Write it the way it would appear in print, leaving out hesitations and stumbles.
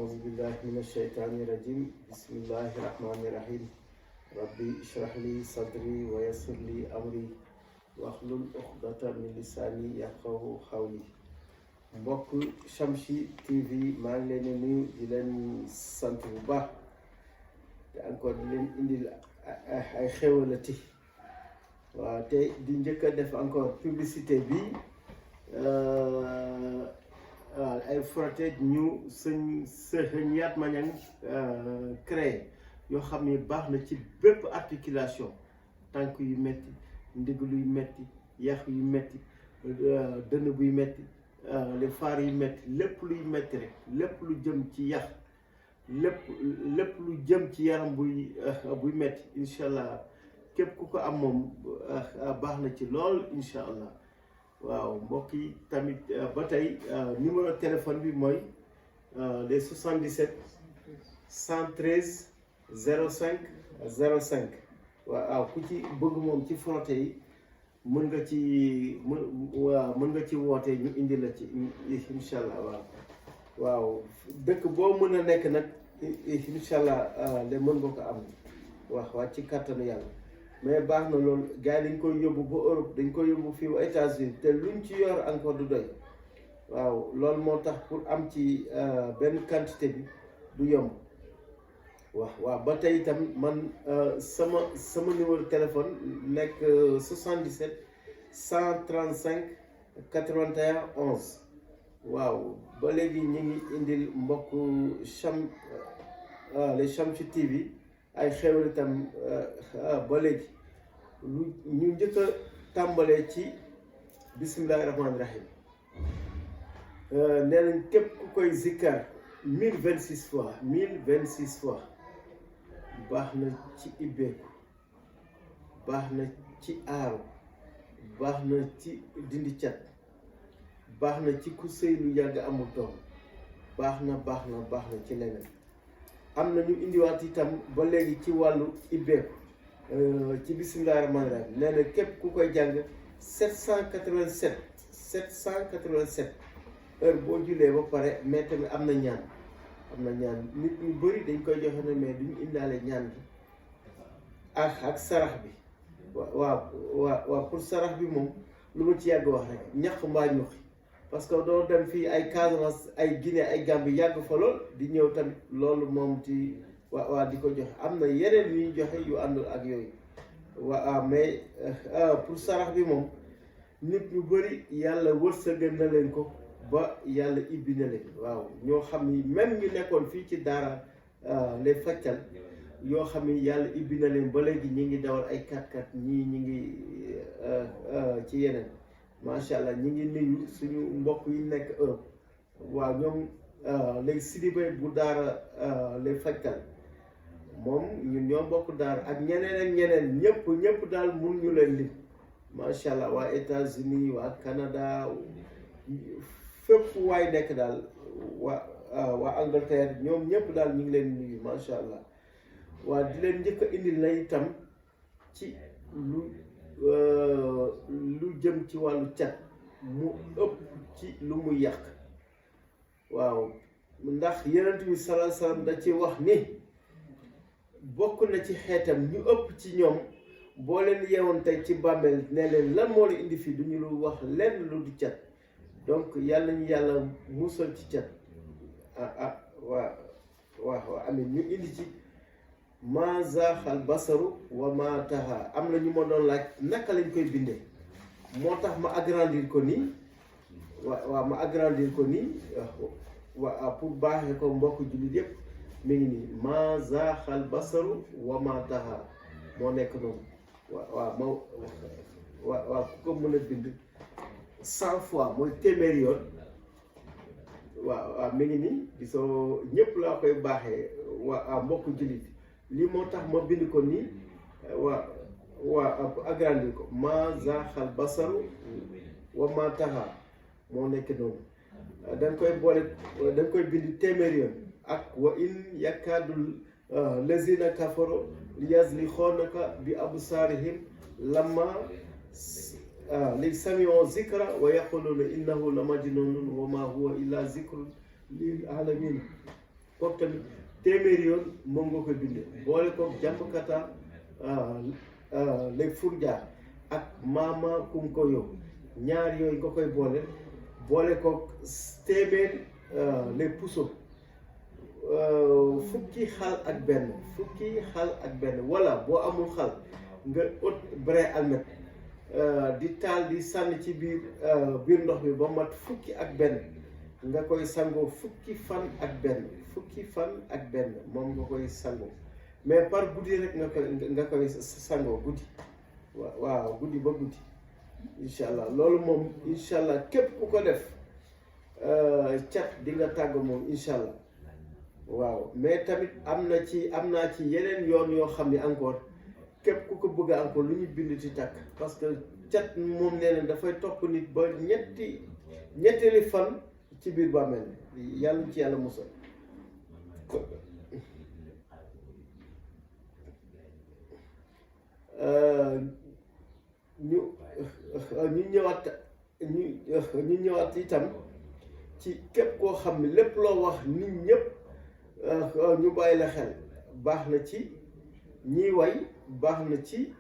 أعوذ بالله من الشيطان الرجيم بسم الله الرحمن الرحيم ربي اشرح لي صدري ويسر لي أمري واحلل عقدة من لساني يفقهوا قولي mbokk Shamsi TV maa ngi leen di nuyu di leen sant bu baax te encore di leen indil ay xéwalati waaw te di njëkk a def encore publicité bi waaw ay frotté ñu sëñ Yaat Mañang créé yoo xam ne baax na ci bépp articulation tànk yu metti ndigg luy metti yax yu metti dënn buy metti les faar yu metti lépp luy metti rek lépp lu jëm ci yax lépp lu jëm ci yaram buy metti incha allah képp ku ko am moom baax na ci lool incha allah waaw mbokk yi tamit ba tey numéro téléphone bi mooy les 77 113 05 05 waaw ku ci bëgg moom ci frotté yi mën nga ci woote ñu indi la ci incha allah waaw dëkk boo mën a nekk nag incha allah de mën nga ko am waa ci kàttanu yàlla mais baax na loolu gars yi dañ koy yóbbu ba Europe dañ koy yóbbu fii ba États-Unis te luñ ci yor encore du doy waaw loolu moo tax pour am ci benn quantité bi du yomb waaw ba tey itam man sama numéro téléphone nekk 77 135 81 11 waaw ba léegi ñu ngi indil mbokk les Shamsi TV ay xewal itam ba léegi ñu njëkk a tàmbalee ci bismillahi rahmaani rahim nee nañ képp ku koy zikkar 1026 fois 1026 fois baax na ci ibbeeku baax na ci aaru baax na ci dindi cat baax na ci ku sëy lu yàgg amul doom baax na ci leneen am na ñu indiwaat itam ba léegi ci wàllu ibbeeku ci bismillahi rahmaani rahim nee na képp ku koy jàng 787 heure boo julee ba pare mais tamit am na ñaan nit ñu bëri dañ koy joxe ne mais duñu indaale ñaan gi ak sarax bi waaw pour sarax bi moom lu ma ci yàgg wax rek ñax mbaa ñuxi parce que doo dem fii ay Casamance ay Guinée ay Gambie yàgg fa lool di ñëw tamit loolu moom ci waa di ko joxe am na yeneen yu ñu joxe yu àndul ak yooyu mais pour sarax bi moom nit ñu bëri yàlla wërsëgal na leen ko ba yàlla ibbi na leen waaw ñoo xam ni même ñu nekkoon fii ci daara les faccal yoo xam ni yàlla ibbi na leen ba léegi ñi ngi dawal ay 4x4 ñii ñi ngi ci yeneen macha allah ñi ngi nuyu suñu mbokk yi nekk Europe waaw ñoom léegi Sidibé bu daara les faccal moom ñun ñoo bokk daara ak ñeneen ñëpp daal mun ñu leen lim macha allah waa États-Unis waa Canada fépp waay nekk daal waa Angleterre ñoom ñëpp daal ñu ngi leen nuyu macha allah waa di leen njëkk a indil na itam ci lu jëm ci wàllu cat mu ëpp ci lu muy yàq waaw ndax Yonent bi sallallahu alayhi wasallam da ci wax ni bokk na ci xeetam ñu ëpp ci ñoom boo leen yeewoon tey ci bàmmeel ne leen lan moo la indi fii du ñu lu wax lenn lu du cat donc yàlla ñu yàlla musal ci cat waaw amin ñu indi ci ma zaaxal basaru wa ma taha am na ñu ma doon laaj naka lañ koy bindee moo tax ma agrandir ko nii waaw pour baaxee ko mbokk jullit yépp mi ngi nii ma zaaxal basaru wa ma taha moo nekk noonu waaw ku ko mën a bind 100 fois mooy téeméeri yoon waaw mi ngi nii gisoo ñëpp laa koy baaxee mbokk jullit lii moo tax ma bind ko nii agrandir ko ma zaaxal basaru wa ma taha moo nekk noonu dañ koy boole dañ koy bind téeméeri yoon ak wa in yakaadul lazina kafaru liyazliqoonaka bi absaarihim lamma léegi sami'u zikra wa yaquluna innahu la majnunun wa ma huwa illa zikrun lil alamin kooku tamit téeméeri yoon moom nga koy bindee boole koog jàmbkata léegi furja ak maama kum ko yow ñaar yooyu nga koy boole koog téeméer les puso fukki xal ak benn wala boo amul xal nga ot brin almet di taal di sànni ci biir ndox mi ba mat fukki ak benn nga koy sangoo fukki fan ak benn moom nga koy sangoo mais par guddi rek nga koy sangoo guddi waaw guddi ba guddi incha allah loolu moom incha allah képp ku ko def cat di nga tàgg moom incha allah waaw mais tamit am naa ci yeneen yoon yoo xam ne encore képp ku ko bëgg encore lu ñu bind ci tàkk parce que cat moom nee na dafay topp nit ba ñetteeli fan ci biir bàmmeel yàlla ci yàlla musal ñu ñëwaat itam ci képp koo xam ne lépp loo wax nit ñëpp ñu bàyyi la xel baax na ci ñiy way baax na ci